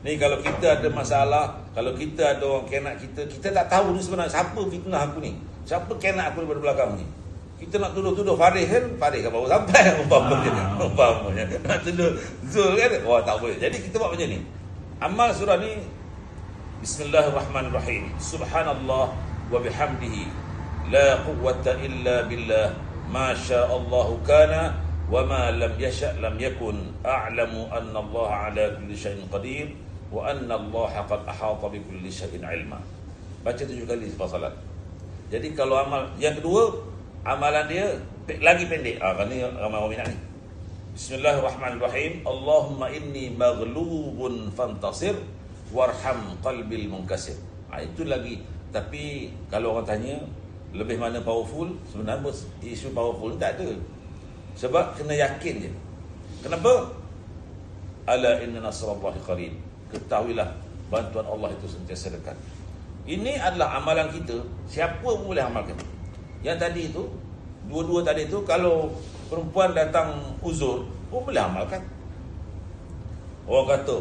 Ni kalau kita ada masalah, kalau kita ada orang kenak kita, kita tak tahu ni sebenarnya siapa fitnah aku ni, siapa kenak aku daripada belakang ni. Kita nak tuduh-tuduh Faris kan, Faris kan baru sampai umpamanya. Nak tuduh Zul kan, tak boleh. Jadi kita buat macam ni. Amal surah ni, Bismillahirrahmanirrahim. Subhanallah wa bihamdihi, la quwwata illa billah, ma sya'allahu kana, wa ma lam yasha' lam yakun, a'lamu anna Allah ala kulli syai'in qadir, wa anna Allah qad ahata bi kulli syai'in ilma. Baca 7 kali selepas salat. Jadi kalau amal yang kedua, amalan dia lagi pendek. Kan ni ramai orang minat ni. Bismillahirrahmanirrahim. Allahumma inni maghlubun fantasir warham qalbil munkasir. Itu lagi. Tapi kalau orang tanya lebih mana powerful, sebenarnya isu powerful tak ada. Sebab kena yakin je. Kenapa? Ala inna nasrallahi qarib. Ketahuilah bantuan Allah itu sentiasa dekat. Ini adalah amalan kita. Siapa pun boleh amalkan. Yang tadi itu, dua-dua tadi itu, kalau perempuan datang uzur, boleh amalkan. Orang kata,